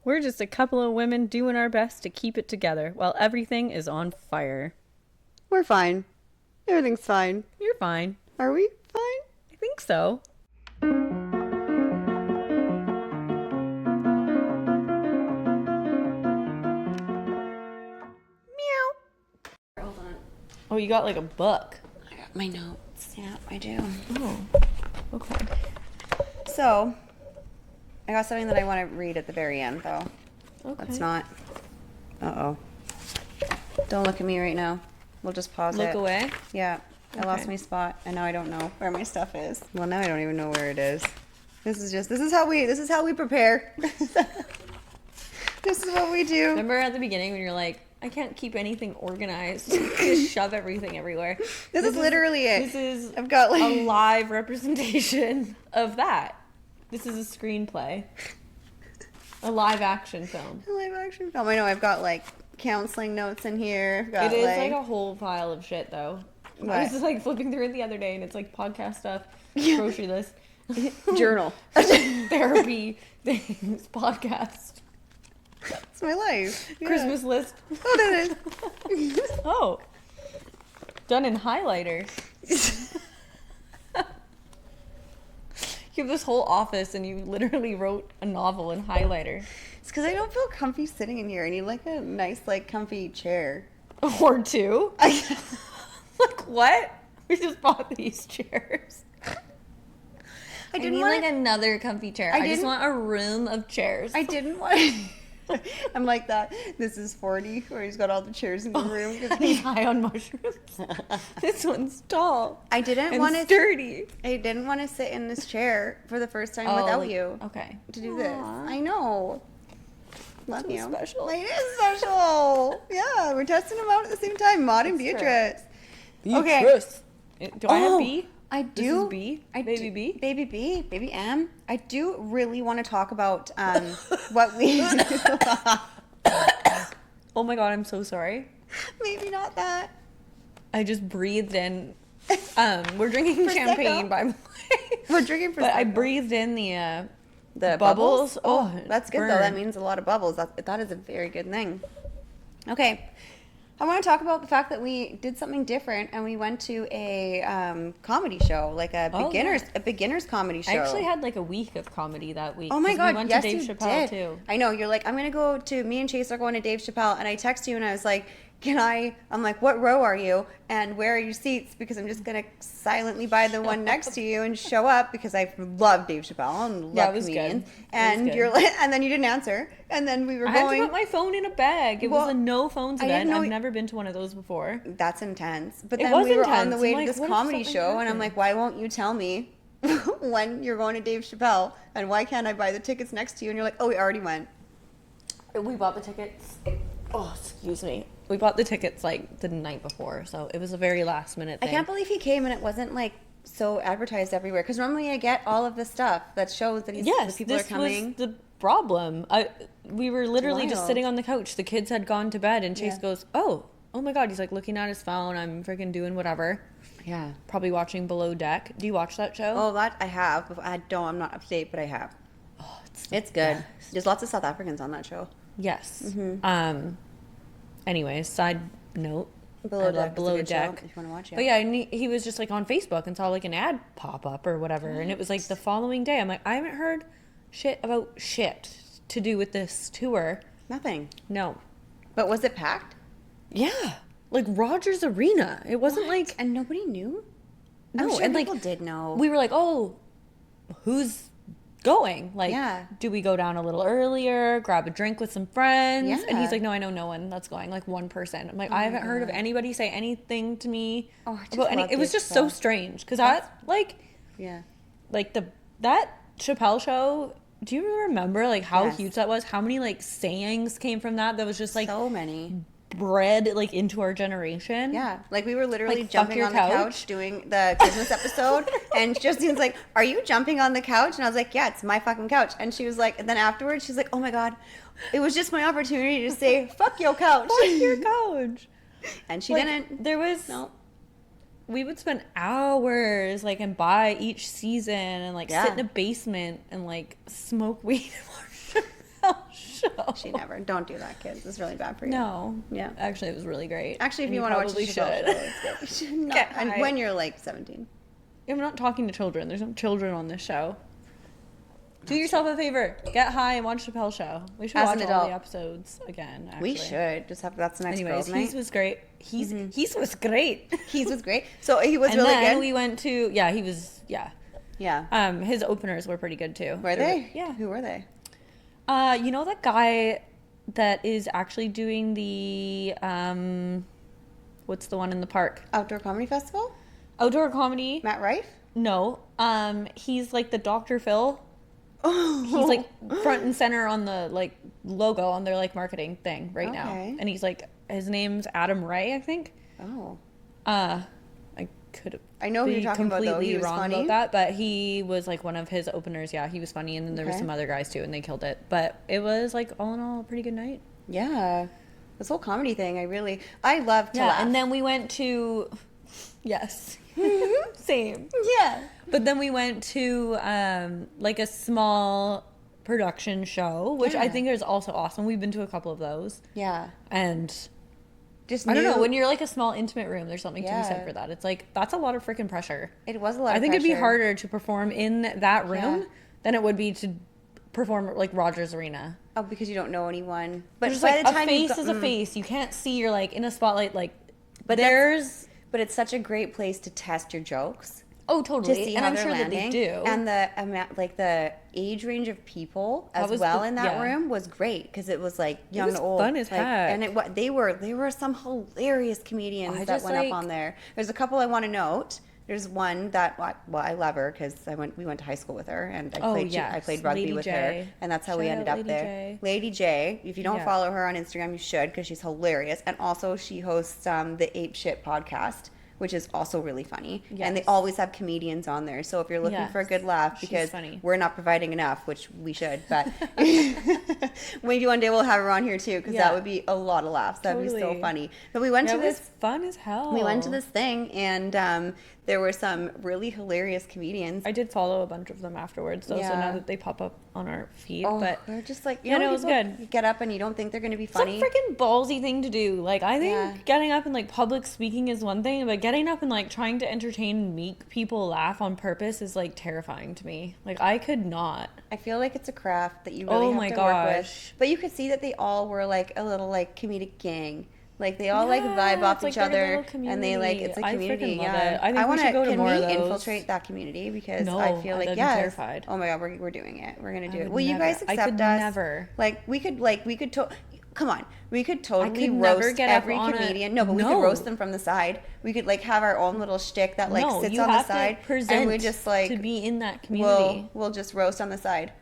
We're just a couple of women doing our best to keep it together while everything is on fire. We're fine. Everything's fine. You're fine. Are we fine? I think so. Hold on. Oh, you got like a book. I got my notes. Yeah, I do. Oh, okay. So, I got something that I want to read at the very end, though. Okay. Let's not. Uh-oh. Don't look at me right now. We'll just pause it. Look away? Yeah. I lost Okay. my spot, and now I don't know where my stuff is. Well, now I don't even know where it is. This is how we prepare. This is what we do. Remember at the beginning when you're like, I can't keep anything organized. Just shove everything everywhere. This is literally it. This is I've got like a live representation of that. This is a screenplay. A live action film. a live action film. I know I've got like counseling notes in here. I've got, It is like a whole pile of shit though. I What? was just like flipping through it the other day and it's like podcast stuff, Yeah. grocery list, journal. therapy things, podcast, It's my life. Yeah. Christmas list. Oh, that is. Oh, done in highlighter. You have this whole office and you literally wrote a novel in highlighter. It's because I don't feel comfy sitting in here. I need like a nice, like, comfy chair. Or two. Like what? We just bought these chairs. I didn't need wanna- like another comfy chair. I just didn't- want a room of chairs. I didn't want to. I'm like that. This is 40, where he's got all the chairs in the room. He's high on mushrooms. This one's tall. I didn't and want to. sturdy. I didn't want to sit in this chair for the first time Oh, without like- you. Okay. To do this. Aw. I know. Love So you. special. It is special. Yeah, we're testing them out at the same time. Maud and That's Beatrice. true. Okay. Beatrice. Do I have Oh, B? I This do. is B? I Baby do, B? Baby B. Baby M. I do really want to talk about what we. Oh my god, I'm so sorry. Maybe not that. I just breathed in. We're drinking Prosecco. champagne, by the way. We're drinking But I Prosecco. breathed in the The bubbles. Oh, Oh, that's good though. burn. That means a lot of bubbles. That is a very good thing. Okay. I want to talk about the fact that we did something different and we went to a comedy show, like a Oh, beginners comedy show. I actually had like a week of comedy that week. Oh my 'cause god, we went yes to Dave you Chappelle did. too. I know, you're like, I'm gonna go to, me and Chase are going to Dave Chappelle, and I text you and I was like, I'm like, what row are you? And where are your seats? Because I'm just gonna silently buy the one next to you and show up because I love Dave Chappelle and love Yeah, it was good. comedians. It was And good. you're like, and then you didn't answer. And then we were I had to going. put my phone in a bag. It Well, was a no phones I didn't event. know I've y- never been to one of those before. That's intense. But It then was we were on the intense. way I'm to like, this what if comedy something show, and I'm happened? like, why won't you tell me when you're going to Dave Chappelle? And why can't I buy the tickets next to you? And you're like, oh, we already went. We bought the tickets. Oh, excuse me. We bought the tickets like the night before, so it was a very last minute I thing. can't believe he came and it wasn't like so advertised everywhere. Because normally I get all of the stuff that shows that Yes, the people are this coming. was the problem. We were literally just wild. sitting on the couch. The kids had gone to bed, and Chase Yeah. goes, "Oh my god!" He's like looking at his phone. I'm freaking doing whatever. Yeah. Probably watching Below Deck. Do you watch that show? Oh, that I have. But I'm not up to date, but I have. Oh, It's good. There's lots of South Africans on that show. Yes. Mm-hmm. Anyways, side note. Below I Deck love is a Below good show Deck. if you want to watch it. But yeah, and he was just like on Facebook and saw like an ad pop up or whatever, and it was like the following day. I'm like, I haven't heard shit about shit to do with this tour. Nothing. No. But was it packed? Yeah, like Rogers Arena. It wasn't like And nobody knew? no, I'm sure and people like did know. we were like, oh, who's going? Like, Yeah. do we go down a little earlier, grab a drink with some friends? And Yeah. he's like, no, I know no one that's going, like one person. I'm like, I haven't heard of anybody say anything to me Oh, I just about any. love It was Dave just so Chappelle. strange because I like Yeah. that Chappelle show. Do you remember like how Yes. huge that was? How many like sayings came from that? That was just like So many. bred like into our generation. Yeah, like we were literally Like, fuck jumping your on the couch doing the Christmas episode, and Justine's like, "Are you jumping on the couch?" And I was like, "Yeah, it's my fucking couch." And she was like, and then afterwards, she's like, "Oh my god, it was just my opportunity to say fuck your couch." Fuck your couch. And she Like, didn't. There was No. we would spend hours like and buy each season and like Yeah. sit in a basement and like smoke weed and watch Chappelle show. She never. Don't do that, kids. It's really bad for you. No. Yeah. Actually, it was really great. Actually, if And you want to watch probably the show, should. it's good. You should not. Get And high. when you're like 17. I'm not talking to children. There's no children on this show. Do yourself a favor. Get high and watch Chappelle's show. We should As watch an all adult. the episodes again, actually. We should. Just have that's the next Anyways, girls' night. he was great. He was great. He was great. So he was And really then good. we went to, yeah, he was, yeah. Yeah. His openers were pretty good too. Were they? Yeah. Who were they? You know that guy that is actually doing the, what's the one in the park? Outdoor Comedy Festival? Outdoor comedy. Matt Rife? No. He's like the Dr. Phil. Oh. He's like front and center on the like logo on their like marketing thing right now. Okay. And he's like, his name's Adam Ray, I think. Oh. I could have. I know who you're talking about, though. He was wrong funny? about that, but he was like one of his openers. Yeah, he was funny, and then there was Okay. some other guys too, and they killed it. But it was like all in all a pretty good night. Yeah. This whole comedy thing, I love to laugh. and then we went to, yes, same. Yeah. But then we went to like a small production show, which I Yeah. think is also awesome. We've been to a couple of those, Yeah. and Just I don't know, knew- when you're like a small intimate room, there's something to be Yeah. said for that. It's like that's a lot of freaking pressure. It was a lot of I think it'd be pressure. harder to perform in that room Yeah. than it would be to perform at, like Rogers Arena. Oh, because you don't know anyone. But Just by like the a time you face go- is a face. You can't see. You're like in a spotlight. Like, But there's But it's such a great place to test your jokes. oh To totally, see and how I'm they're sure landing. that they do. And the amount, like the age range of people That as was well the- in that yeah. room was great because it was like young was and old. fun as like, heck. And they were some hilarious comedians I that just, went like- up on there. There's a couple I want to note. There's one that I love her because we went to high school with her and Oh, I yes. played rugby Lady with J. her and that's how we Shout ended out up Lady there. J. Lady J. If you don't Yeah. follow her on Instagram, you should because she's hilarious. And also she hosts the Ape Shit podcast, which is also really funny. And they Yes. always have comedians on there. So if you're looking for a Yes. good laugh, She's because funny. we're not providing enough, which we should, but maybe one day we'll have her on here too, because Yeah. that would be a lot of laughs. That'd be so Totally. funny. But we went Yeah, to it was this. fun as hell. We went to this thing, and there were some really hilarious comedians. I did follow a bunch of them afterwards, though. So Yeah. now that they pop up on our feed, Oh, but they're just like, Yeah, no, when it was people good. You get up and you don't think they're going to be it's a funny. freaking ballsy thing to do. Like, I think Yeah. getting up and like public speaking is one thing, but getting up and like trying to entertain and make people laugh on purpose is like terrifying to me. Like, I could not. I feel like it's a craft that you really Oh have my to work with. gosh. But you could see that they all were like a little like comedic gang. Like they all like Yeah, vibe off it's each like their other, little and they like community. it's a I community. freaking love Yeah, it. I think we should go to can more we of those. infiltrate that community because No, I feel like I'd be yes. terrified. Oh my god, we're doing it. We're gonna do it. would Will you never. guys I accept could us? never. Like we could. Come on, we could totally could never roast get up every on a- comedian. No, but we No. could roast them from the side. We could like have our own little shtick that like no, sits you on the have side, to present and we just like to be in that community. we'll just roast on the side.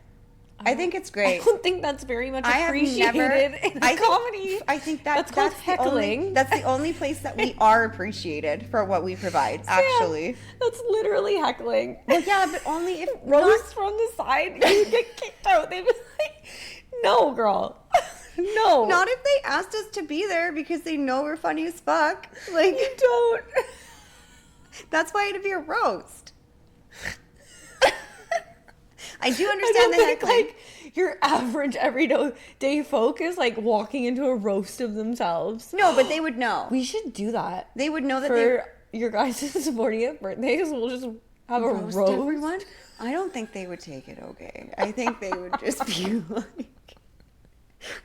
I think it's great. I don't think that's very much I have appreciated never. in comedy. I think That's called the only- heckling. that's the only place that we are appreciated for what we provide. Actually, That's literally heckling. well, yeah, but only if Roast from the side, you get kicked out. They'd be like, no, girl. No. not if they asked us to be there because they know we're funny as fuck. Like, You don't. that's why it'd be a roast. I do I understand don't the think, heckling. like, your average everyday folk is, like, walking into a roast of themselves. No, but they would know. We should do that. They would know that For your guys' 40th birthdays, we'll just have they a roast roast. everyone. I don't think they would take it okay. I think they would just be like,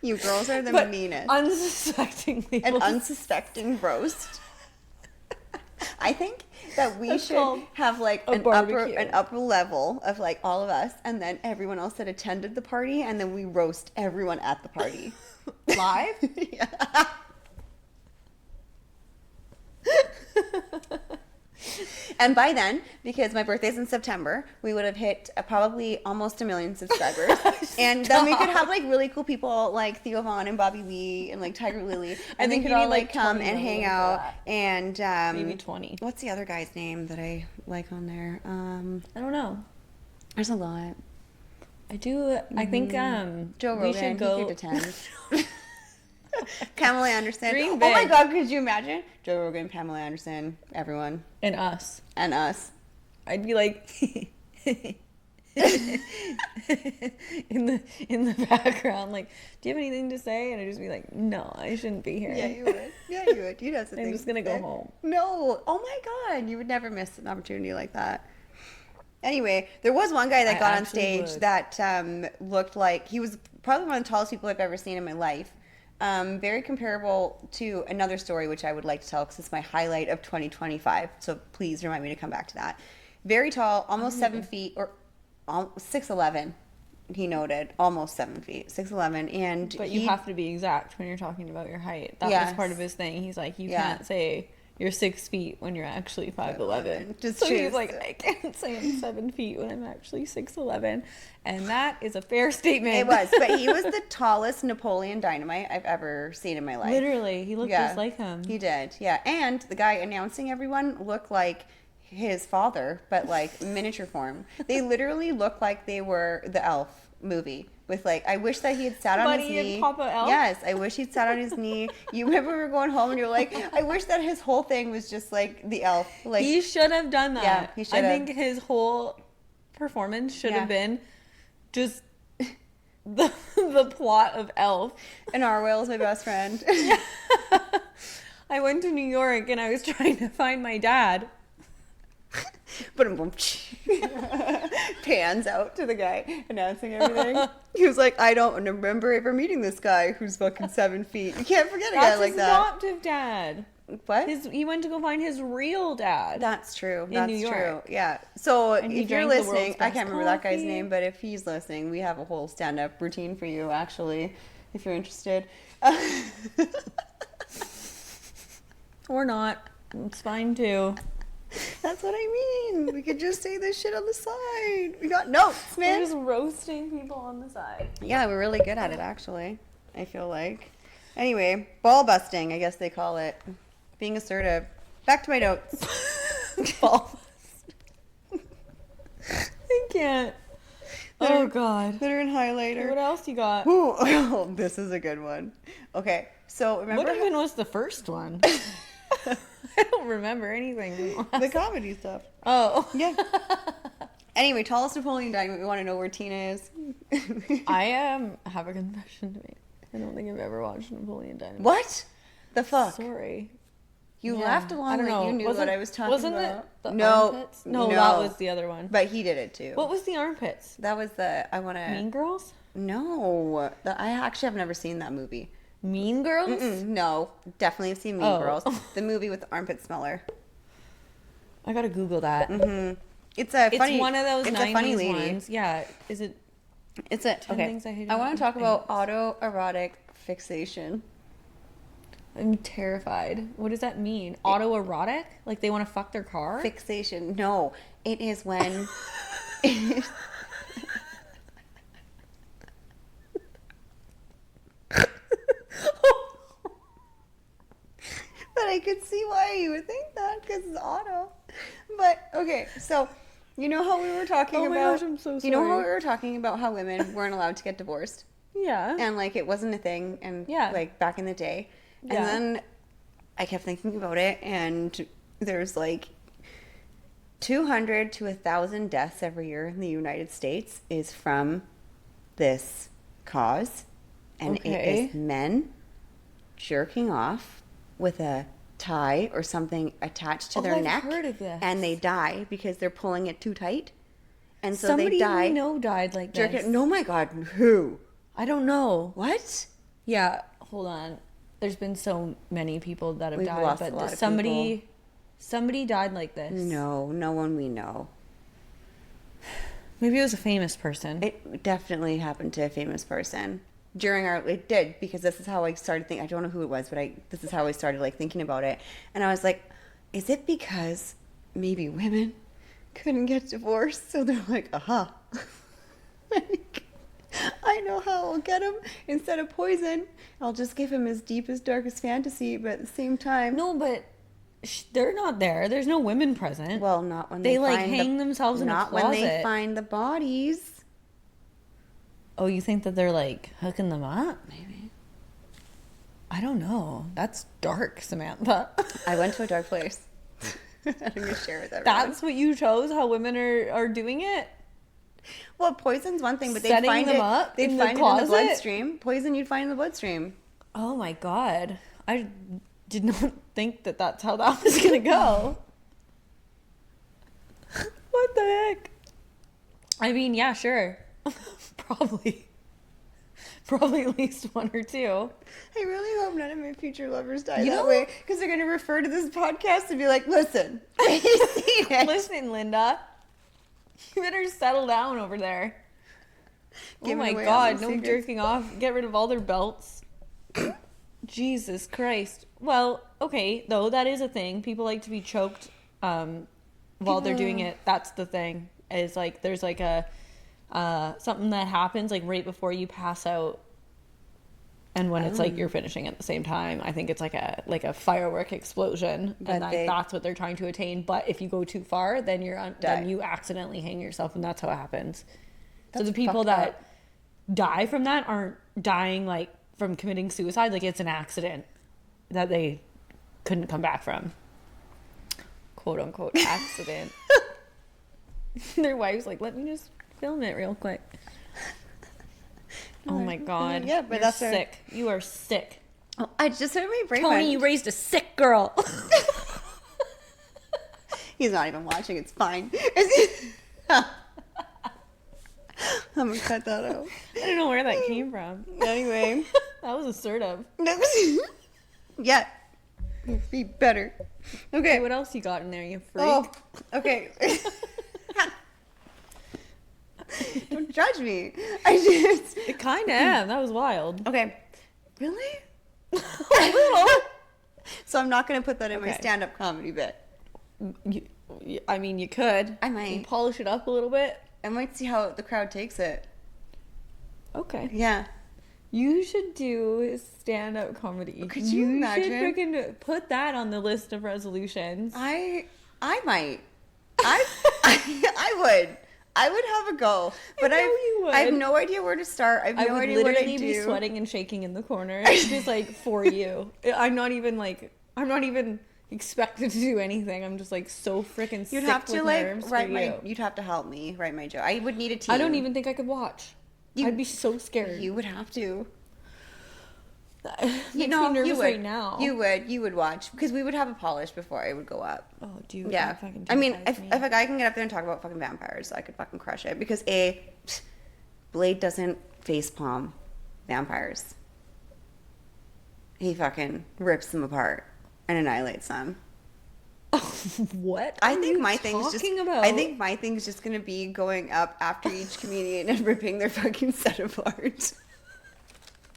"You girls are the But meanest." unsuspectingly. An we'll- unsuspecting roast. I think that we That's should called have like a an barbecue. upper level of like all of us, and then everyone else that attended the party, and then we roast everyone at the party live. Yeah. And by then, because my birthday's in September, we would have hit probably almost 1 million subscribers. And then we could have like really cool people like Theo Vaughn and Bobby Lee and like Tiger Lily. And they think could we all need, like like, come 20 and hang million for out. that. And Maybe 20. what's the other guy's name that I like on there? I don't know. There's a lot. I do. I think Joe we Rogan, should go. he could attend. Pamela Anderson. Dream Oh my big. God, could you imagine? Joe Rogan, Pamela Anderson, everyone, And us. and us. I'd be like, in the background, like, do you have anything to say? And I'd just be like, no, I shouldn't be here. Yeah, you would. Yeah, you would. You'd have something. I'm just gonna go home. No. Oh my God. You would never miss an opportunity like that. Anyway, there was one guy that got on stage that looked like he was probably one of the tallest people I've ever seen in my life. Very comparable to another story, which I would like to tell because it's my highlight of 2025. So please remind me to come back to that. Very tall, almost 7 feet, or 6'11". He noted almost 7 feet, 6'11", and but you have to be exact when you're talking about your height. That was part of his thing. He's like, you can't say you're 6 feet when you're actually 5'11". Just so he's like, I can't say I'm 7 feet when I'm actually 6'11", and that is a fair statement. It was, but he was the tallest Napoleon Dynamite I've ever seen in my life. Literally, he looked just like him. He did, yeah. And the guy announcing everyone looked like his father, but like miniature form. They literally looked like they were the Elf movie. With like, I wish that he had sat on his knee. And Papa Elf? Yes, I wish he'd sat on his knee. You remember we were going home and you're like, I wish that his whole thing was just like the Elf. Like, he should have done that. Yeah, he should have. I think his whole performance should have been just the plot of Elf. And Arwell is my best friend. I went to New York and I was trying to find my dad. But pans out to the guy announcing everything. He was like, I don't remember ever meeting this guy who's fucking 7 feet. You can't forget a guy like that. That's his adoptive dad. What? He went to go find his real dad. That's true. That's New York. True. Yeah. So if you're listening, I can't remember that guy's coffee. name, but if he's listening, we have a whole stand-up routine for you, actually, if you're interested. Or not. It's fine too. That's what I mean. We could just say this shit on the side. We got notes, man. We're just roasting people on the side. Yeah, we're really good at it, actually. I feel like. Anyway, ball busting, I guess they call it. Being assertive. Back to my notes. Ball bust. I can't. Oh, God. That are in highlighter. What else you got? Ooh, oh, this is a good one. Okay, so remember... What even was the first one? I don't remember anything. The comedy stuff. Oh. Yeah. Anyway, tallest Napoleon Dynamite. We want to know where Tina is. I have a confession to make. I don't think I've ever watched Napoleon Dynamite. What? The fuck? Sorry. You laughed along like you knew what I was talking about. Wasn't it the no, armpits? No, that was the other one. But he did it too. What was the armpits? That was the, I want to... Mean Girls? No. I actually have never seen that movie. Mean Girls? No. Definitely have seen Mean Girls. The movie with the armpit smeller. I gotta Google that. It's funny... It's one of those it's 90s a funny lady. ones. Yeah. Is it... It's a... 10 Okay. Things I Hate I want to talk About about autoerotic fixation. I'm terrified. What does that mean? Autoerotic? Like they want to fuck their car? Fixation. No. It is when... But I could see why you would think that because it's auto. But okay, so you know how we were talking Oh about? my gosh, I'm so sorry. You know how we were talking about how women weren't allowed to get divorced, Yeah. and like it wasn't a thing, and Yeah. like back in the day, and then I kept thinking about it, and there's like 200 to 1,000 deaths every year in the United States is from this cause, and it is men jerking off with a tie or something attached to their neck, I've heard of this. and they die because they're pulling it too tight, and so Somebody they die. we know died like this. Jerking. No, my God, who? I don't know. What? Yeah, hold on. There's been so many people that have We've died, lost a but lot of somebody died like this. No, no one we know. Maybe it was a famous person. It definitely happened to a famous person. It did, because this is how I started thinking. I don't know who it was, but this is how I started like thinking about it. And I was like, is it because maybe women couldn't get divorced? So they're like, aha. Like, I know how I'll get him. Instead of poison, I'll just give him his deepest, darkest fantasy, but at the same time... No, but they're not there. There's no women present. Well, not when they like find hang themselves in a closet. Not when they find the bodies. Oh, you think that they're like hooking them up? Maybe. I don't know. That's dark, Samantha. I went to a dark place. I'm going to share with everyone. That's what you chose? How women are doing it? Well, poison's one thing, but they'd Setting find them it. up They'd in the find it in the closet? bloodstream. Poison, you'd find in the bloodstream. Oh my God. I did not think that that's how that was going to go. What the heck? I mean, yeah, sure. Probably. Probably at least one or two. I really hope none of my future lovers die You that know- way, because they're going to refer to this podcast and be like, listen, have you seen it? Listen, Linda. You better settle down over there. Giving Oh my away all God, these no secrets. jerking off. Get rid of all their belts. Jesus Christ. Well, okay, though, that is a thing. People like to be choked while they're doing it. That's the thing. Is like, there's like a something that happens like right before you pass out. And when it's like you're finishing at the same time, I think it's like a firework explosion, But and that's what they're trying to attain. But if you go too far, then then you accidentally hang yourself, and that's how it happens. So the people that die from that aren't dying like from committing suicide. Like, it's an accident that they couldn't come back from. Quote unquote accident. Their wife's like, let me just film it real quick. Oh my God. Yeah, but You're that's sick. You are sick. Oh, I just heard my brain. Tony, you raised a sick girl. He's not even watching. It's fine. I'm gonna cut that out. I don't know where that came from. Anyway, That was assertive. yeah, be better. Okay. Okay, what else you got in there, you freak? Oh, okay. Don't judge me. I just. It kind of am. That was wild. Okay. Really? A little. So I'm not gonna put that in my Okay. stand-up comedy bit. I mean, you could. I might. You polish it up a little bit. I might see how the crowd takes it. Okay. Yeah. You should do stand-up comedy. Could you imagine? You should freaking put that on the list of resolutions. I might. I would. I would have a go, but know you would. I have no idea where to start. I have I no would idea what I literally be do. sweating and shaking in the corner, just like for you. I'm not even expected to do anything. I'm just like so freaking sick You'd have to with like nerves write for my. you. You'd have to help me write my joke. I would need a team. I don't even think I could watch. I'd be so scared. You would have to. Makes me nervous you would. right now. You would watch because we would have a polish before I would go up. Oh, dude. Yeah. that fucking I mean, terrifies if me. a guy can get up there and talk about fucking vampires, I could fucking crush it. Because Blade doesn't facepalm vampires. He fucking rips them apart and annihilates them. What? I are think you my thing's just. talking about? I think my thing's just gonna be going up after each comedian and ripping their fucking set apart.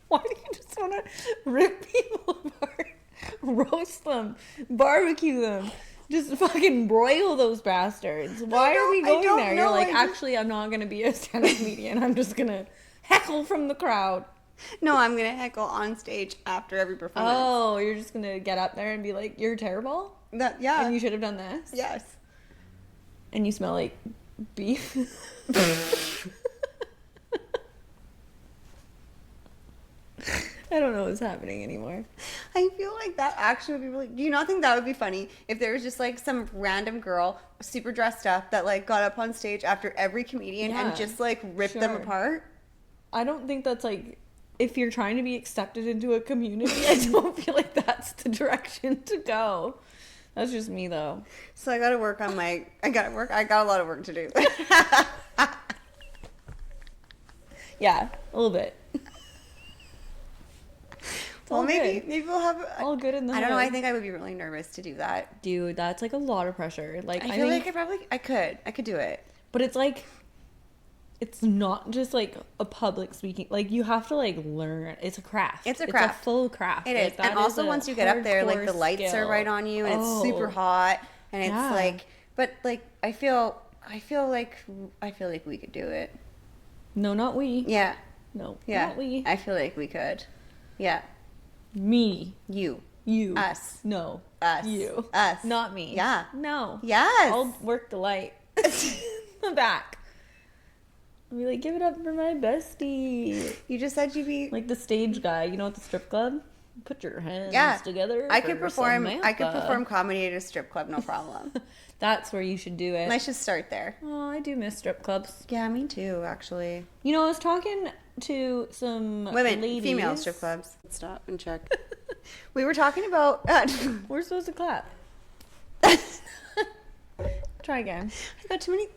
Why do you just want to rip people apart, roast them, barbecue them, just fucking broil those bastards? Why are we going there? You're like, actually, I'm not gonna be a stand-up comedian. I'm just gonna heckle from the crowd. No, I'm gonna heckle on stage after every performance. Oh, you're just gonna get up there and be like, "You're terrible," Yeah. and you should have done this. Yes. And you smell like beef. I don't know what's happening anymore. I feel like that actually would be really. Do you not think that would be funny if there was just like some random girl super dressed up that like got up on stage after every comedian Yeah, and just like ripped them sure. apart? I don't think that's like, if you're trying to be accepted into a community, I don't feel like that's the direction to go. That's just me though. So I got to work on my. I got a lot of work to do. Yeah, a little bit. Well, all maybe good. we'll have. All good in the I don't know. I hood. think I would be really nervous to do that. Dude, that's like a lot of pressure. Like, I I feel think, like I could do it. but it's like, it's not just like a public speaking. Like, you have to like learn. It's a craft. It's a craft. It's a full craft. It Like, is, that and also a once you get up there, like the hardcore lights are skill. right on you, and it's super Oh. hot, and it's Yeah. like. But like, I feel like we could do it. No, not we. Yeah. No, Yeah. not we. I feel like we could. Yeah. Me. You. You. Us. No. Us. You. Us. Not me. Yeah. No. Yes. I'll work the light. The back. I'll be like, give it up for my bestie. You just said you'd be. Like the stage guy, you know, at the strip club? Put your hands Yeah. together. I could perform Samantha. comedy at a strip club, no problem. That's where you should do it. I should start there. Oh, I do miss strip clubs. Yeah, me too, actually. You know, I was talking to some ladies. Female strip clubs. Stop and check. We were talking about... We're supposed to clap. Try again. I got too many...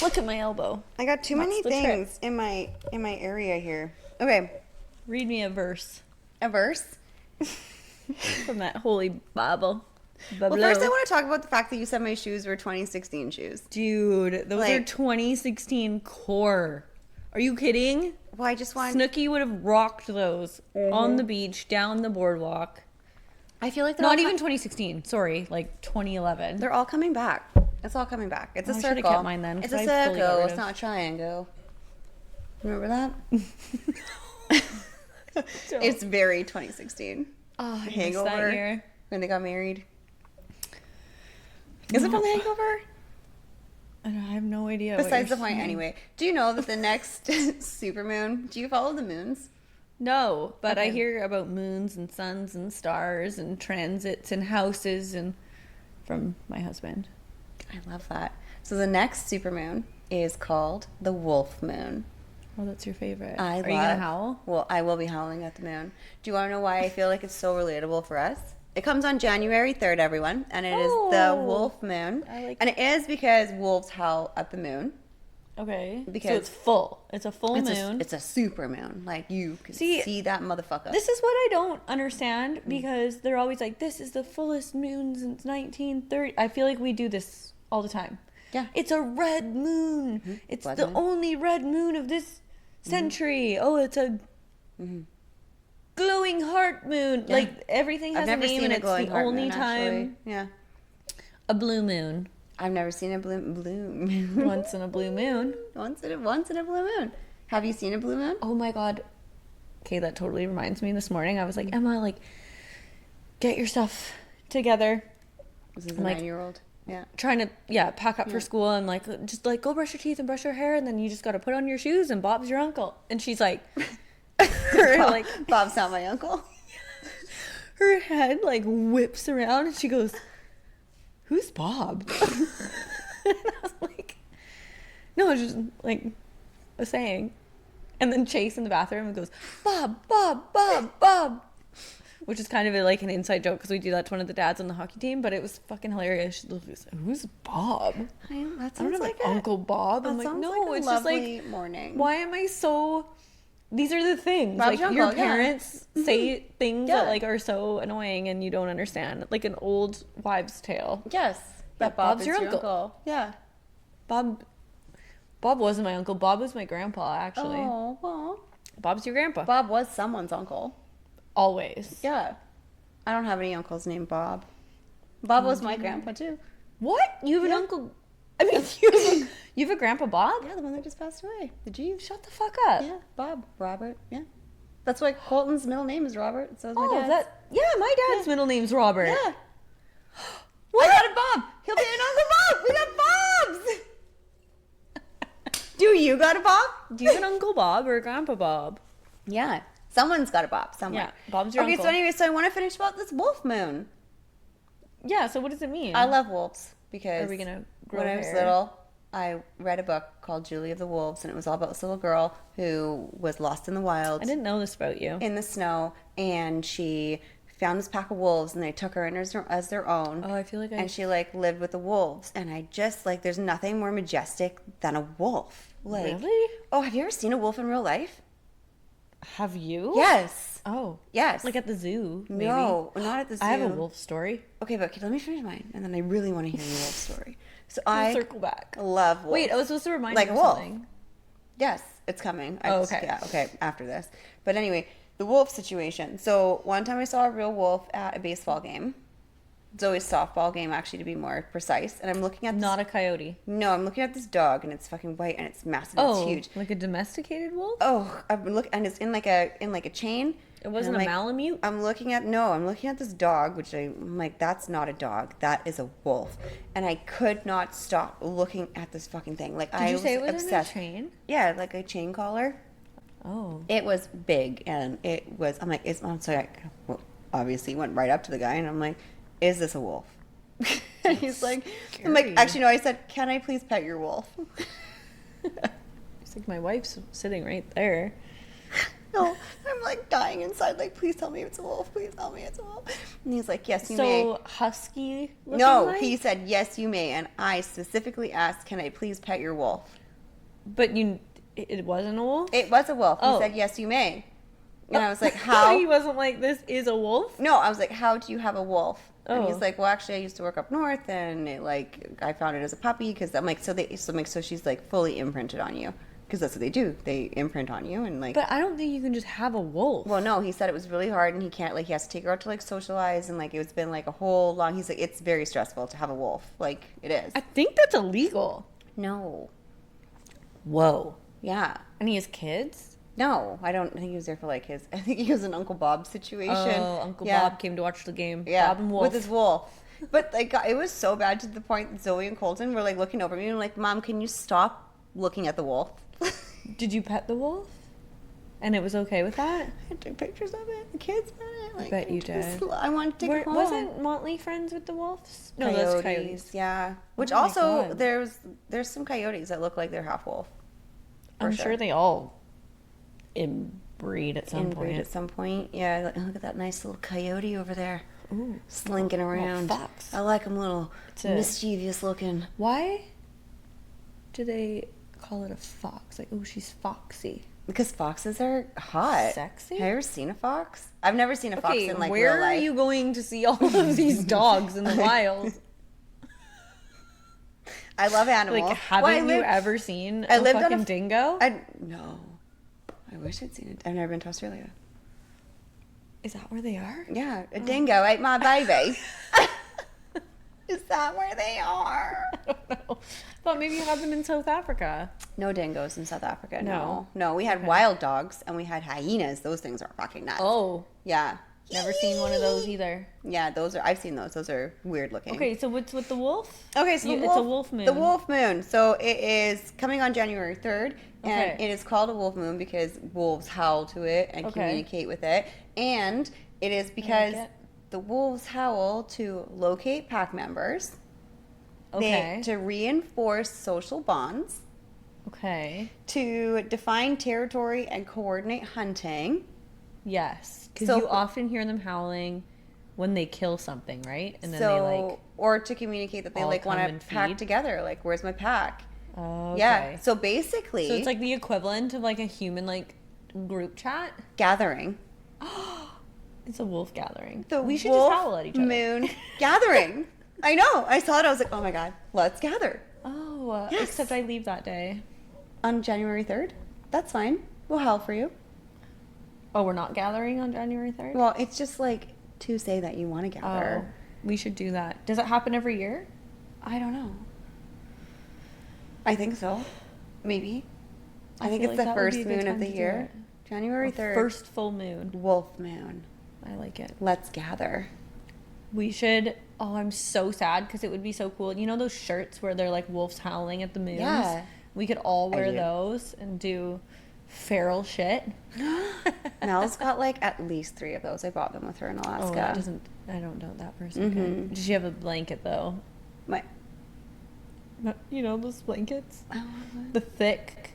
Look at my elbow. I got too many things in my area here. Okay. Read me a verse. A verse? From that holy Bible. Well, first I want to talk about the fact that you said my shoes were 2016 shoes. Dude, those are 2016 core. Are you kidding? Well, I just want... Snooki would have rocked those on the beach, down the boardwalk. I feel like they're Not even 2016. Sorry, like 2011. They're all coming back. It's all coming back. It's a circle. I should have kept mine then. It's a circle. It's not a triangle. Remember that? It's very 2016. Oh, Hangover. That year. When they got married. Is it from The Hangover? I have no idea. Besides the point, anyway. Do you know that the next supermoon? Do you follow the moons? No, but I hear about moons and suns and stars and transits and houses and from my husband. I love that. So the next supermoon is called the wolf moon. Oh, that's your favorite. Are you gonna howl? Well, I will be howling at the moon. Do you want to know why I feel like it's so relatable for us? It comes on January 3rd, everyone, and it is the wolf moon. And it is because wolves howl at the moon. Okay. Because so it's full. It's a full moon. It's a super moon. Like, you can see that motherfucker. This is what I don't understand, because they're always like, this is the fullest moon since 1930. I feel like we do this all the time. Yeah. It's a red moon. It's blood the moon. Only red moon of this century. Oh, it's a glowing heart moon. Yeah. Like, everything has a name, and it's the only time. Yeah. A blue moon. I've never seen a blue moon. Once in a blue moon. Once in a blue moon. Have you seen a blue moon? Oh my God. Okay, that totally reminds me. This morning I was like, Emma, like, get your stuff together. This is a 9-year-old. Yeah. Trying to, pack up for school, and like, just like go brush your teeth and brush your hair, and then you just got to put on your shoes, and Bob's your uncle. And she's like, Bob's not my uncle. Her head like whips around, and she goes, who's Bob? And I was like, no, it's just like a saying. And then Chase in the bathroom goes, Bob, Bob, Bob, Bob. Which is kind of like an inside joke, because we do that to one of the dads on the hockey team, but it was fucking hilarious. She goes, who's Bob? I don't have like Uncle Bob. I'm like, no, like it's just like, morning. Why am I so... These are the things. Bob's like, your parents say things that like are so annoying and you don't understand. Like an old wives' tale. Yes. That Bob's your uncle. Yeah. Bob wasn't my uncle. Bob was my grandpa, actually. Oh, well. Bob's your grandpa. Bob was someone's uncle. Always. Yeah. I don't have any uncles named Bob. Bob was my grandpa, too. What? You have an uncle... I mean, you have a grandpa Bob? Yeah, the one that just passed away. The Jeeves. Shut the fuck up. Yeah, Bob. Robert. Yeah. That's why Colton's middle name is Robert. So is my dad's. My dad's middle name's Robert. Yeah. What? I got a Bob. He'll be an Uncle Bob. We got Bobs. Do you got a Bob? Do you have an Uncle Bob or a Grandpa Bob? Yeah. Someone's got a Bob somewhere. Yeah, Bob's your uncle. Okay, so anyway, I want to finish about this wolf moon. Yeah, so what does it mean? I love wolves because are we gonna grow when hair? I was little, I read a book called Julie of the Wolves, and it was all about this little girl who was lost in the wild. I didn't know this about you. In the snow, and she found this pack of wolves, and they took her in as their own. Oh, I feel like And she, like, lived with the wolves. And I just, like, there's nothing more majestic than a wolf. Like, really? Oh, have you ever seen a wolf in real life? Have you? Yes. Oh. Yes. Like at the zoo, maybe? No, not at the zoo. I have a wolf story. Okay, but let me finish mine, and then I really want to hear your wolf story. So I'll circle back. Love wolves. Wait, I was supposed to remind like you a of wolf. something. Yes, it's coming. Okay. Yeah, okay, after this. But anyway, the wolf situation. So one time I saw a real wolf at a baseball game. Zoe's softball game, actually, to be more precise. And I'm looking at this, Not a coyote. No, I'm looking at this dog, and it's fucking white, and it's massive. Oh, it's huge. Like a domesticated wolf? Oh, I've been looking, and it's in like a chain. It wasn't a Malamute? I'm looking at this dog, which I'm like, that's not a dog. That is a wolf. And I could not stop looking at this fucking thing. Like, Did you say it was obsessed. in a chain? Yeah, like a chain collar. Oh. It was big, and it was, I'm like, I'm sorry, obviously went right up to the guy, and I'm like, is this a wolf? And he's like, scary. I'm like, actually, no, I said, can I please pet your wolf? It's like, my wife's sitting right there. No, I'm like dying inside, like, please tell me it's a wolf, please tell me it's a wolf. And he's like, yes, you may. So husky looking No, like? he said, yes, you may. And I specifically asked, can I please pet your wolf? But it wasn't a wolf? It was a wolf. Oh. He said, yes, you may. And I was like, how? He wasn't like, this is a wolf? No, I was like, how do you have a wolf? And Oh. he's like, well, actually, I used to work up north, and I found it as a puppy, because I'm like, so she's like fully imprinted on you, because that's what they do. They imprint on you, and like. But I don't think you can just have a wolf. Well, no, he said it was really hard, and he can't, like, he has to take her out to, like, socialize, and, like, it's been, like, a whole long, he's like, it's very stressful to have a wolf. Like, it is. I think that's illegal. No. Whoa. Yeah. And he has kids? No, I don't think he was there for, like, I think he was an Uncle Bob situation. Oh, Uncle Bob came to watch the game. Yeah. Bob and Wolf. With his wolf. But, like, it was so bad to the point that Zoe and Colton were, like, looking over me and like, Mom, can you stop looking at the wolf? Did you pet the wolf? And it was okay with that? I took pictures of it. The kids met it. Like, I bet you did. I wanted to take it home. Wasn't Motley friends with the wolves? No, those coyotes. Yeah. Which Oh my also, God. there's some coyotes that look like they're half wolf. I'm sure they all inbreed at some point. At some point. Yeah, look at that nice little coyote over there. Ooh. Slinking around. Fox. I like them little mischievous looking. Why do they call it a fox? Like, oh, she's foxy. Because foxes are hot. Sexy? Have you ever seen a fox? I've never seen a fox in like where real life. are you going to see all of these dogs in the wild? I love animals. Like, haven't you ever seen a fucking dingo? No. I wish I'd seen it. I've never been to Australia. Is that where they are? Yeah, a dingo ate my baby. Is that where they are? I don't know. Thought maybe you had them in South Africa. No dingoes in South Africa. No. No, we had wild dogs and we had hyenas. Those things are fucking nuts. Oh. Yeah. Never seen one of those either. Yeah, I've seen those. Those are weird looking. Okay, so what's with the wolf? Okay, so It's a wolf moon. The wolf moon. So it is coming on January 3rd, and Okay. it is called a wolf moon because wolves howl to it and Okay. communicate with it. And it is because it. the wolves howl to locate pack members, Okay. to reinforce social bonds, Okay. to define territory and coordinate hunting. Yes. Because So- you often hear them howling when they kill something, right? And then So, they like. or to communicate that they all like come want and to pack feed? together. Like, where's my pack? Oh, okay. Yeah. So basically, So it's like the equivalent of like a human like group chat. gathering. It's a wolf gathering. The We should wolf just howl at each other. moon gathering. I know. I saw it. I was like, oh my God, let's gather. Oh, Yes. except I leave that day. On January 3rd? That's fine. We'll howl for you. Oh, we're not gathering on January 3rd? Well, it's just like to say that you want to gather. Oh, we should do that. Does it happen every year? I don't know. I think so. Maybe. I think feel it's like the that would first be a good moon of time the to do year. it. January 3rd. First full moon. wolf moon. I like it. Let's gather. We should. Oh, I'm so sad because it would be so cool. You know those shirts where they're like wolves howling at the moons? Yeah. We could all wear do. those and do feral shit. Mel's got like at least 3 of those. I bought them with her in Alaska. Oh, that doesn't. I don't know that person. Mhm. Does she have a blanket though? My, You know those blankets, oh, the thick.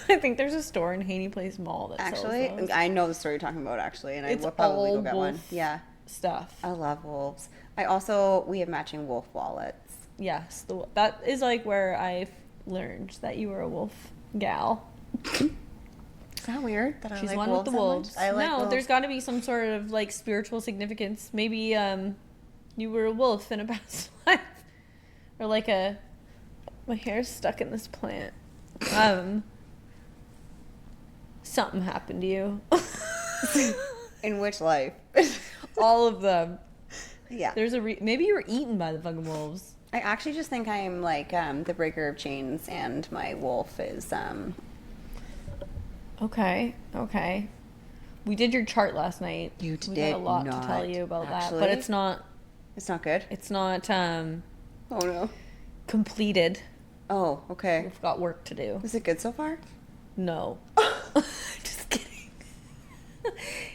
I think there's a store in Haney Place Mall that actually, sells those I know the story you're talking about actually, and It's I will probably all go get one. wolf. Yeah, stuff. I love wolves. We have matching wolf wallets. Yes, that is like where I learned that you were a wolf gal. Is that weird? That She's I like one wolves with the that much? wolves. I like no, wolves. there's got to be some sort of like spiritual significance. Maybe you were a wolf in a past life, or like my hair's stuck in this plant. Something happened to you. In which life? All of them. Yeah. There's maybe you were eaten by the fucking wolves. I actually just think I'm like the breaker of chains, and my wolf is Okay. We did your chart last night. You We did got a lot to not, tell you about that, but actually. it's not. It's not good. It's not Oh no. completed. Oh, okay. We've got work to do. Is it good so far? No. Just kidding.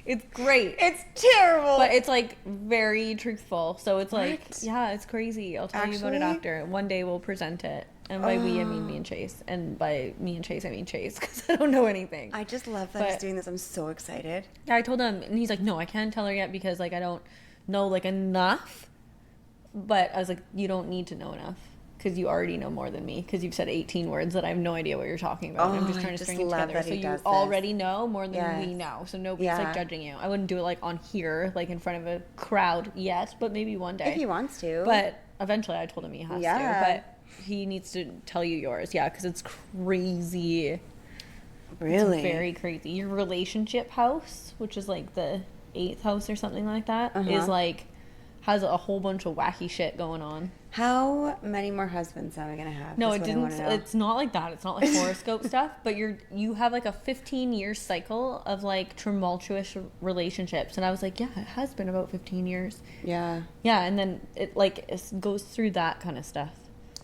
It's great. It's terrible. But it's like very truthful. So it's like, What? yeah, it's crazy. I'll tell you about it after. One day we'll present it. And by we, I mean me and Chase. And by me and Chase, I mean Chase, because I don't know anything. I just love that he's doing this. I'm so excited. Yeah, I told him, and he's like, no, I can't tell her yet because, like, I don't know, like, enough. But I was like, you don't need to know enough because you already know more than me because you've said 18 words that I have no idea what you're talking about. I'm just trying to string it together. So you already know more than we know. So nobody's, like, judging you. I wouldn't do it, like, on here, like, in front of a crowd yet, but maybe one day. If he wants to. But eventually I told him he has to. But he needs to tell you yours, because it's crazy. Really? It's very crazy. Your relationship house, which is like the 8th house or something like that, is like has a whole bunch of wacky shit going on. How many more husbands am I gonna have? No, it didn't. It's not like that. It's not like horoscope stuff. But you have like a 15-year cycle of like tumultuous relationships, and I was like, yeah, it has been about 15 years. Yeah. Yeah, and then it goes through that kind of stuff.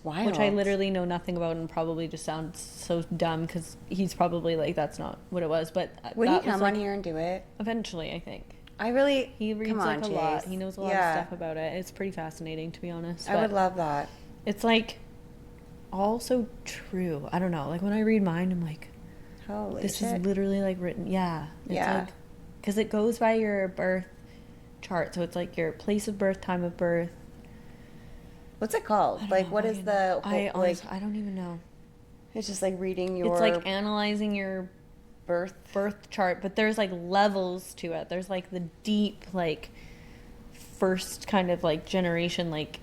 Wild. Which I literally know nothing about and probably just sounds so dumb because he's probably like, that's not what it was. But would he come on here and do it? Eventually, I think. He reads like a lot. He knows a lot of stuff about it. It's pretty fascinating, to be honest. I would love that. It's like all so true. I don't know. Like when I read mine, I'm like, holy this shit. is literally like written. Yeah. It's like, because it goes by your birth chart. So it's like your place of birth, time of birth. What's it called? Like, what is the I don't even know. It's just like reading your. It's like analyzing your birth chart, but there's like levels to it. There's like the deep, like first kind of like generation, like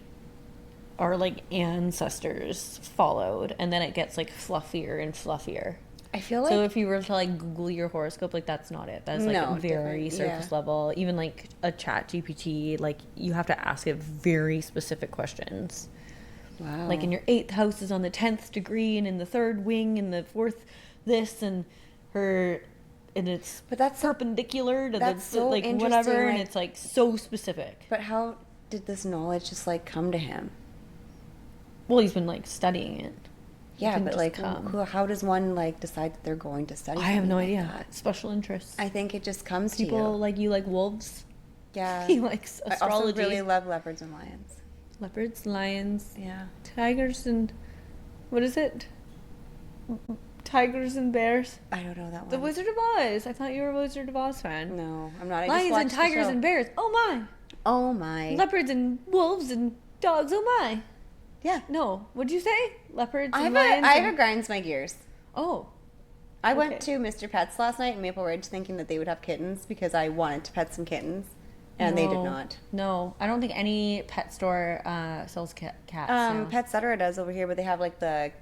our like ancestors followed, and then it gets like fluffier and fluffier. I feel like so if you were to like Google your horoscope, like that's not it. That's like very surface level. Even like a chat GPT, like you have to ask it very specific questions. Wow. Like in your 8th house is on the 10th degree, and in the 3rd wing, and the 4th this, and it's perpendicular to that's the so like whatever, and it's like so specific. But how did this knowledge just like come to him? Well, he's been like studying it. Yeah, but like, how does one like decide that they're going to study? I have no idea. Special interests. I think it just comes to you. People like you like wolves. Yeah. He likes astrology. I also really love leopards and lions. Leopards, lions. Yeah. Tigers and what is it? Tigers and bears. I don't know that one. The Wizard of Oz. I thought you were a Wizard of Oz fan. No, I'm not. Lions and tigers and bears. Oh my. Oh my. Leopards and wolves and dogs. Oh my. Yeah. No. What'd you say? Leopards and lions? I have a grinds my gears. Oh. I went to Mr. Pets last night in Maple Ridge thinking that they would have kittens because I wanted to pet some kittens. And they did not. No. I don't think any pet store sells cats now. Pet Cetera does over here, but they have like the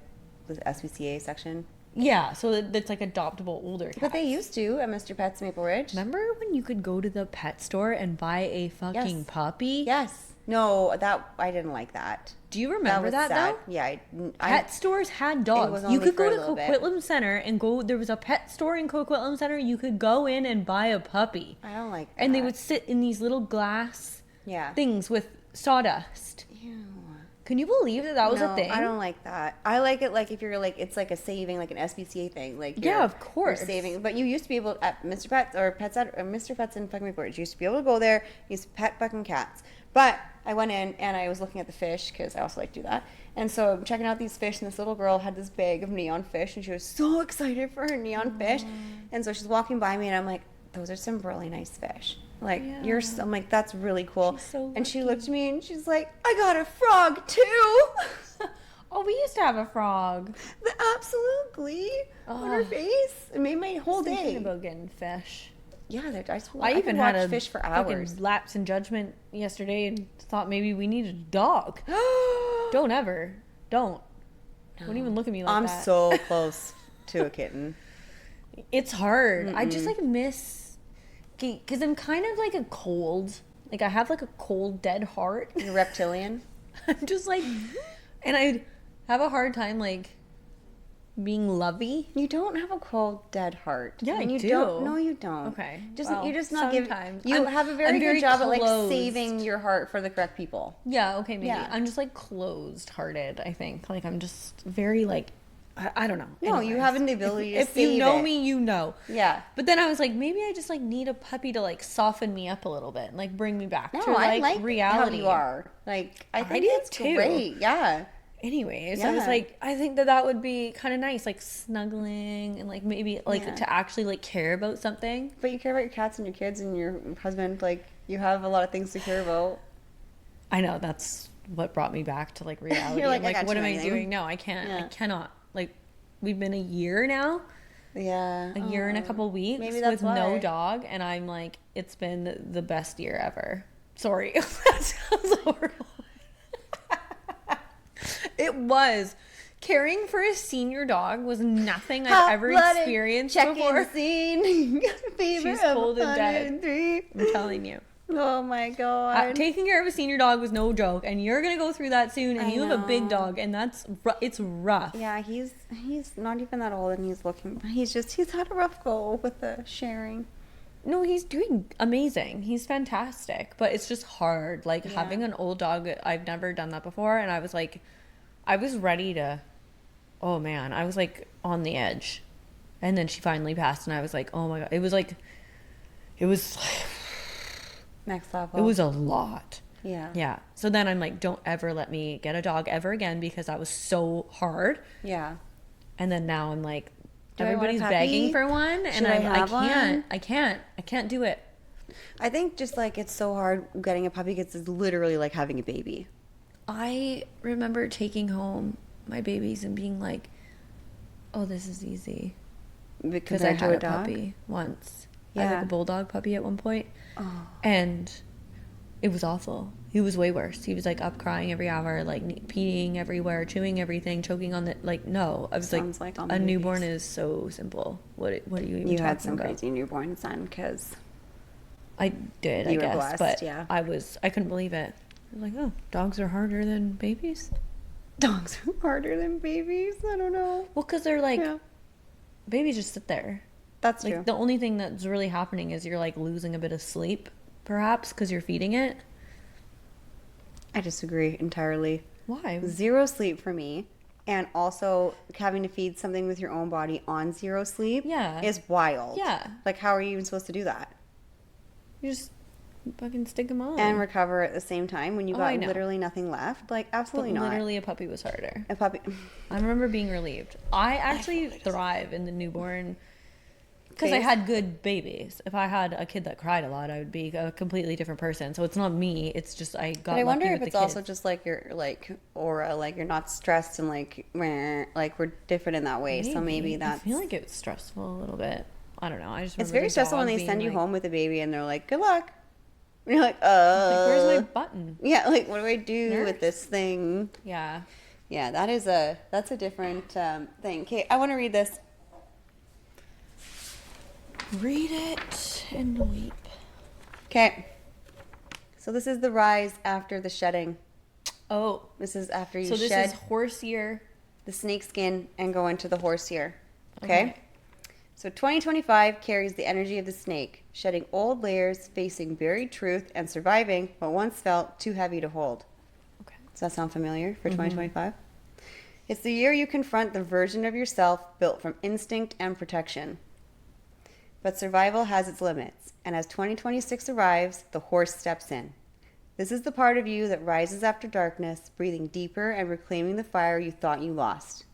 SPCA section. Yeah, so it's like adoptable older cats. But they used to at Mr. Pet's Maple Ridge. Remember when you could go to the pet store and buy a fucking puppy? Yes. No, I didn't like that. Do you remember that sad. though? Yeah. Pet stores had dogs. You could go to Coquitlam Center and there was a pet store in Coquitlam Center. You could go in and buy a puppy. I don't like that. And they would sit in these little glass things with sawdust. Ew. Can you believe that was a thing? I don't like that. I like it like if you're like, it's like a saving, like an SPCA thing. Like of course. You're saving. But you used to be able, at Mr. Pets or Mr. Pets in fucking Maple Ridge, you used to be able to go there, you used to pet fucking cats. But I went in and I was looking at the fish because I also like to do that. And so I'm checking out these fish, and this little girl had this bag of neon fish, and she was so excited for her neon fish. And so she's walking by me, and I'm like, those are some really nice fish. Like, I'm like, that's really cool. And she looked at me and she's like, I got a frog too. Oh, we used to have a frog. Absolutely. On her face. It made my whole day. Thinking about getting fish. Yeah, I even had a fish for hours. Lapse in judgment yesterday and thought maybe we needed a dog. Don't ever. Don't. No. Don't even look at me like that. I'm so close to a kitten. It's hard. I just like miss... Because I'm kind of like a cold... Like I have like a cold, dead heart. You're reptilian? I'm just like... And I have a hard time like... being lovey. You don't have a cold, dead heart. Yeah, I you do. Don't. No, you don't. Okay. You're just not giving. You have a very good job at like saving your heart for the correct people. Yeah. Okay. Maybe I'm just like closed-hearted. I think like I'm just very like I don't know. No, Anyways, you have the ability to if you save know it. me, you know. Yeah. But then I was like, maybe I just like need a puppy to like soften me up a little bit and like bring me back No, to like, I like reality. how you are. Like, I think do it's too. great. Yeah. Anyways, Yeah. I was like, I think that would be kind of nice, like snuggling and like maybe like to actually like care about something. But you care about your cats and your kids and your husband. Like, you have a lot of things to care about. I know, that's what brought me back to like reality. You're like, I'm I got what you am I anything. doing? No, I can't. Yeah. I cannot. Like, we've been a year now. Yeah. A year and a couple weeks Maybe that's with why. no dog, and I'm like, it's been the best year ever. Sorry, that sounds horrible. It was. Caring for a senior dog was nothing I've ever experienced before. Scene. She's cold and dead. I'm telling you. Oh my god. Taking care of a senior dog was no joke, and you're gonna go through that soon. And I you have a big know. dog, and it's rough. Yeah, he's not even that old, and he's had a rough go with the sharing. No, he's doing amazing. He's fantastic, but it's just hard. Like having an old dog, I've never done that before, and I was like, I was ready to. Oh man, I was like on the edge, and then she finally passed, and I was like, oh my god, it was Next level. it was a lot. Yeah. Yeah. So then I'm like, don't ever let me get a dog ever again because that was so hard. Yeah. And then now I'm like, Do I want a everybody's puppy? begging for one, and Should I have one? I can't do it. I think just like it's so hard getting a puppy because it's literally like having a baby. I remember taking home my babies and being like, oh, this is easy. Because I had a puppy once. I had like a bulldog puppy at one point. Oh. And it was awful. He was way worse. He was like up crying every hour, like peeing everywhere, chewing everything, choking on the, like, no. I was like a newborn is so simple. What are you even talking about? You had some crazy newborn son because I did, I guess. Blessed, but yeah. I couldn't believe it. I was like, oh, dogs are harder than babies? dogs are harder than babies. I don't know. Well, because they're like, babies just sit there. That's like, true. The only thing that's really happening is you're like losing a bit of sleep, perhaps, because you're feeding it. I disagree entirely. Why? 0 sleep for me. And also having to feed something with your own body on 0 sleep is wild. Yeah. Like, how are you even supposed to do that? You just fucking stick them on. And recover at the same time when you got literally nothing left? Like, absolutely not. Literally a puppy was harder. A puppy. I remember being relieved. I actually thrive in the newborn because I had good babies. If I had a kid that cried a lot, I would be a completely different person. So it's not me. It's just I got. But I wonder lucky if with it's the also kids. just like your like aura, like you're not stressed and like we're different in that way. So maybe that's. I feel like it's stressful a little bit. I don't know. I just. It's very stressful when they send you home with a baby and they're like, "Good luck." And you're like, Like, where's my button? Yeah, like, what do I do with this thing? Yeah. Yeah, that's a different thing. Okay, I want to read this. Read it and weep. Okay. So this is the rise after the shedding. Oh. This is after you shed. So this is horse year. The snake skin and go into the horse year. Okay? So 2025 carries the energy of the snake, shedding old layers, facing buried truth, and surviving what once felt too heavy to hold. Okay. Does that sound familiar for 2025? It's the year you confront the version of yourself built from instinct and protection. But survival has its limits, and as 2026 arrives, the horse steps in. This is the part of you that rises after darkness, breathing deeper and reclaiming the fire you thought you lost.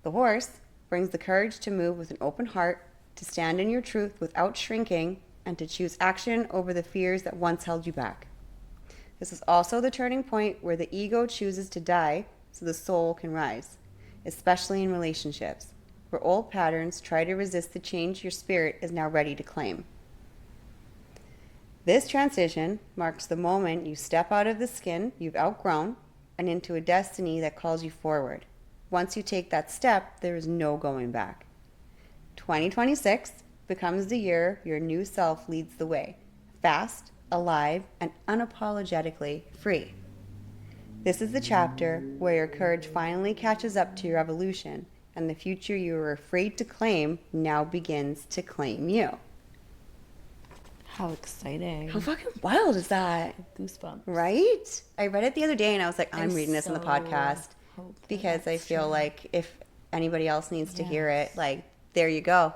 The horse brings the courage to move with an open heart, to stand in your truth without shrinking, and to choose action over the fears that once held you back. This is also the turning point where the ego chooses to die so the soul can rise, especially in relationships, where old patterns try to resist the change your spirit is now ready to claim. This transition marks the moment you step out of the skin you've outgrown and into a destiny that calls you forward. Once you take that step, there is no going back. 2026 becomes the year your new self leads the way, fast, alive, and unapologetically free. This is the chapter where your courage finally catches up to your evolution, and the future you were afraid to claim now begins to claim you. How exciting. How fucking wild is that? Goosebumps. Right? I read it the other day and I was like, I'm reading this on the podcast. Hope Because I feel like if anybody else needs to hear it, like, there you go.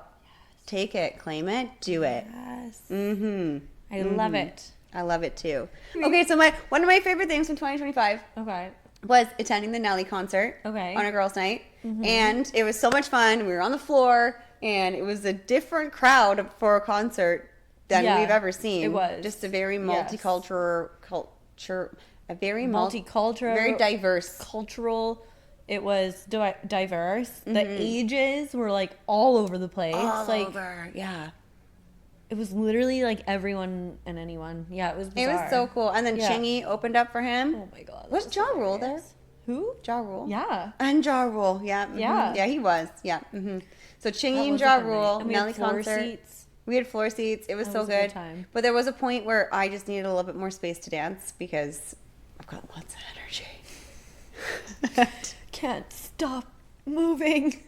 Take it, claim it, do it. Yes. Mm-hmm. I love it. I love it too. Okay, so one of my favorite things from 2025 was attending the Nelly concert on a girls' night. And it was so much fun. We were on the floor, and it was a different crowd for a concert than we've ever seen. It was. Just a very multicultural very diverse. Cultural. It was diverse. The ages were like all over the place. All over, yeah. It was literally like everyone and anyone. Yeah, it was bizarre. It was so cool. And then Chingy opened up for him. Oh my God. Was Ja Rule there? Who? Ja Rule. Yeah. And Ja Rule, yeah. Mm-hmm. Yeah, he was. Yeah. Mm-hmm. So Chingy and Ja Rule, Nelly concert. Seats. We had floor seats. It was so good. But there was a point where I just needed a little bit more space to dance because I've got lots of energy. Can't stop moving.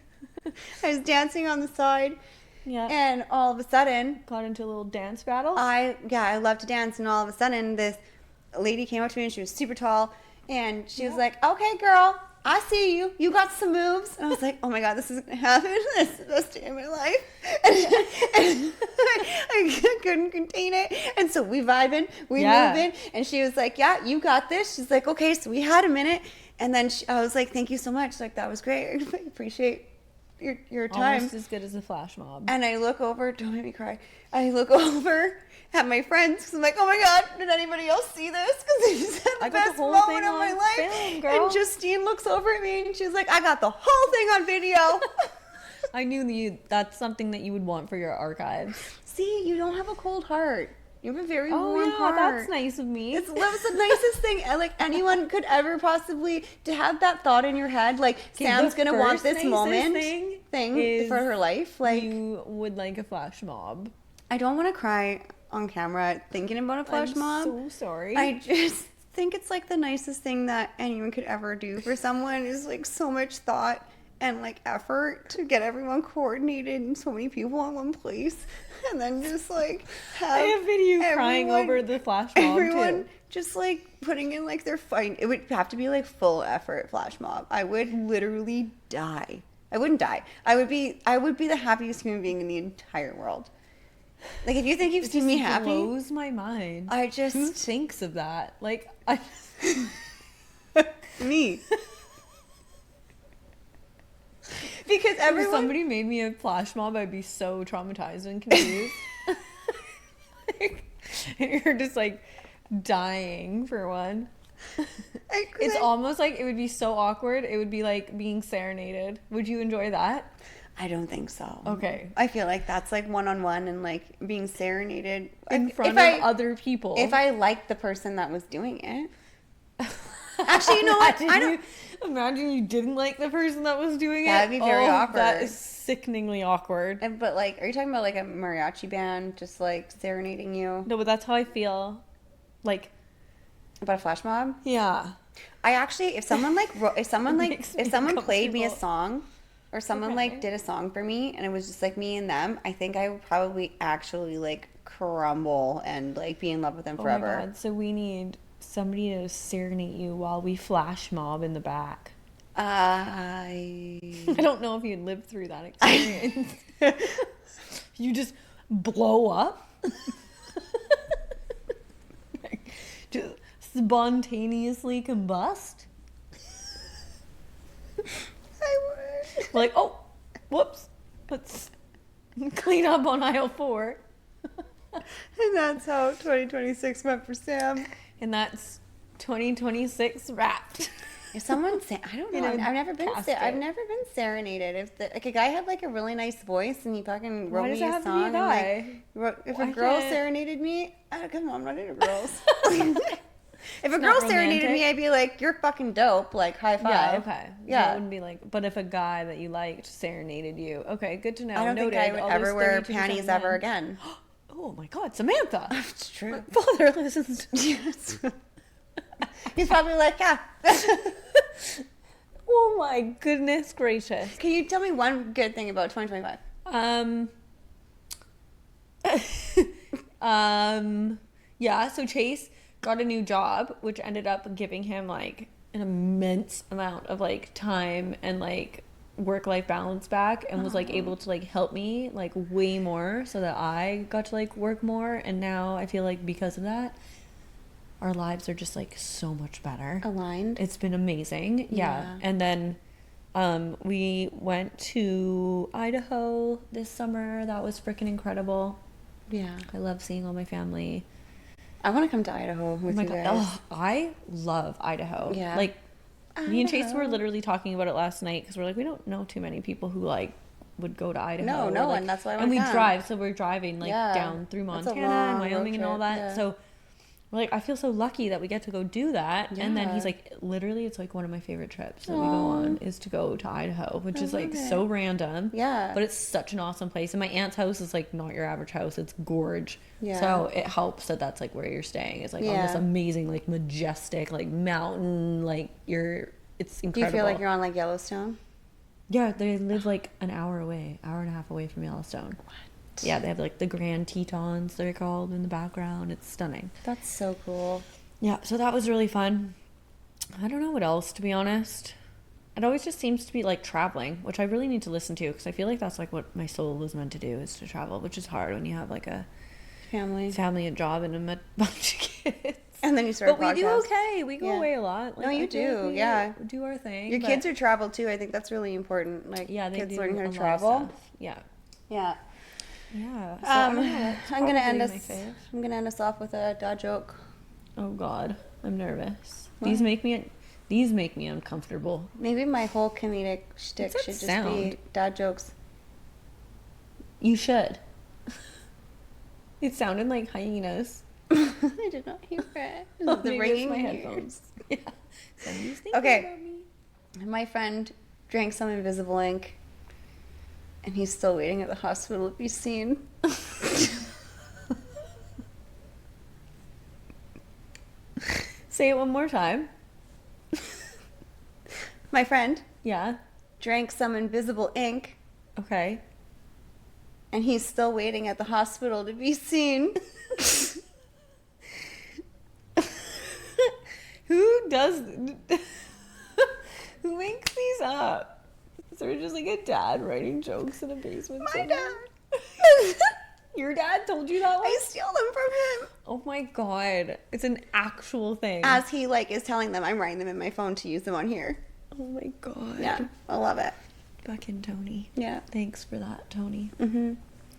I was dancing on the side. Yeah. And all of a sudden, got into a little dance battle. I love to dance, and all of a sudden this lady came up to me, and she was super tall, and she was like, "Okay, girl, I see you. You got some moves." And I was like, "Oh my God, this is gonna happen. This is the best day of my life." And I couldn't contain it, and so we vibing, moving, and she was like, "Yeah, you got this." She's like, "Okay." So we had a minute, and then I was like, "Thank you so much. Like, that was great. I appreciate your time." Almost as good as a flash mob. And I look over, don't make me cry. I look over at my friends because I'm like, "Oh my God, did anybody else see this?" Because this is the best moment of my life. Film, girl. And Justine looks over at me and she's like, "I got the whole thing on video." I knew that's something that you would want for your archives. See, you don't have a cold heart. You have a very warm heart. That's nice of me. That was the nicest thing like anyone could ever possibly, to have that thought in your head, like, Sam's gonna want this moment thing for her life. Like, you would like a flash mob. I don't want to cry on camera thinking about a flash mob. I'm so sorry. I just think it's like the nicest thing that anyone could ever do for someone, is like so much thought and like effort to get everyone coordinated and so many people in one place, and then just like have I have video crying over the flash mob everyone too. Just like putting in like their fight. It would have to be like full effort flash mob. I would literally die. I wouldn't die. I would be the happiest human being in the entire world. Like, if you think you've seen me happy, it blows my mind. Who thinks of that? Like, me. Because if somebody made me a flash mob, I'd be so traumatized and confused. And you're just like dying for one. It's almost like it would be so awkward. It would be like being serenaded. Would you enjoy that? I don't think so. Okay. I feel like that's like one-on-one and like being serenaded in front of other people. If I liked the person that was doing it. Actually, you know what? Imagine you didn't like the person that was doing it. That'd be very awkward. That is sickeningly awkward. But like, are you talking about like a mariachi band just like serenading you? No, but that's how I feel. Like, about a flash mob? Yeah. I actually, if someone played me a song, or someone like did a song for me, and it was just like me and them, I think I would probably actually like crumble and like be in love with them forever. Oh my God. So we need somebody to serenade you while we flash mob in the back. I don't know if you'd live through that experience. You just blow up. Just spontaneously combust. I would. Like, oh, whoops. Let's clean up on aisle 4. And that's how 2026 went for Sam. And that's 2026 wrapped. If someone I don't know. I've never been serenaded. If like a guy had like a really nice voice and he fucking wrote me a song, and like if a girl serenaded me, come on, I'm not into girls. If a girl serenaded me, I'd be like, "You're fucking dope!" Like, high five. Yeah, okay. Yeah, it wouldn't be like. But if a guy that you liked serenaded you, okay, good to know. I don't think I would ever wear panties ever again. Oh my God, Samantha! It's true. My father listens. Yes. He's probably like, yeah. Oh my goodness gracious! Can you tell me one good thing about 2025? Yeah. So Chase got a new job, which ended up giving him like an immense amount of like time and like work-life balance back and was like able to like help me like way more so that I got to like work more. And now I feel like because of that, our lives are just like so much better. Aligned. It's been amazing. Yeah. And then we went to Idaho this summer. That was freaking incredible. Yeah. I love seeing all my family. I want to come to Idaho with you guys. Oh, I love Idaho. Yeah. Like, me and Chase were literally talking about it last night because we're like, we don't know too many people who like would go to Idaho. No like, one. That's why I want and to we come. drive, so we're driving like down through That's a Montana long and Wyoming road and all trip, that. yeah. So we're like, I feel so lucky that we get to go do that. Yeah. And then he's like, literally, it's like one of my favorite trips that we go on is to go to Idaho, which is like so random. Yeah. But it's such an awesome place. And my aunt's house is like not your average house. It's gorge. Yeah. So it helps that that's like where you're staying. It's like on this amazing, like majestic, like mountain, like it's incredible. Do you feel like you're on like Yellowstone? Yeah, they live like an hour away, hour and a half away from Yellowstone. What? Yeah, they have like the Grand Tetons, they're called, in the background. It's stunning. That's so cool. Yeah, so that was really fun. I don't know what else, to be honest. It always just seems to be like traveling, which I really need to listen to because I feel like that's like what my soul was meant to do, is to travel, which is hard when you have like a family, a job, and a bunch of kids. And then you start. But we do okay. We go away a lot. Like, no, you do. Yeah, do our thing. Your kids are travel too. I think that's really important. Like, yeah, they kids do learning how to travel. Yeah. Yeah. Yeah. So I'm gonna end us off with a dad joke. Oh God, I'm nervous. What? These make me uncomfortable. Maybe my whole comedic shtick should just be dad jokes. You should. It sounded like hyenas. I did not hear it. The ringing my headphones. Yeah. Okay. My friend drank some invisible ink, and he's still waiting at the hospital to be seen. Say it one more time. My friend. Yeah. Drank some invisible ink. Okay. And he's still waiting at the hospital to be seen. Who makes these up? Is there just like a dad writing jokes in a basement? My dad. Your dad told you that one? I steal them from him. Oh my God. It's an actual thing. As he like is telling them, I'm writing them in my phone to use them on here. Oh my God. Yeah, I love it. Fucking Tony. Yeah. Thanks for that, Tony. Mm-hmm.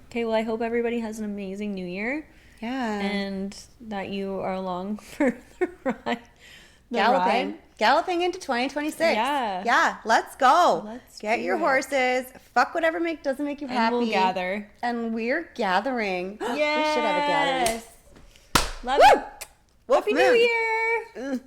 Okay, well, I hope everybody has an amazing new year. Yeah. And that you are along for the ride. Galloping into 2026. Yeah. Yeah, let's go. Let's get your horses. Fuck whatever doesn't make you happy. And we'll gather. And we're gathering. Yes. We should have a gathering. Love you. Happy New Year.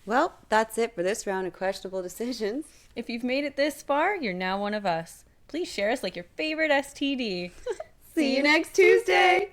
Well, that's it for this round of questionable decisions. If you've made it this far, you're now one of us. Please share us like your favorite STD. See you next Tuesday.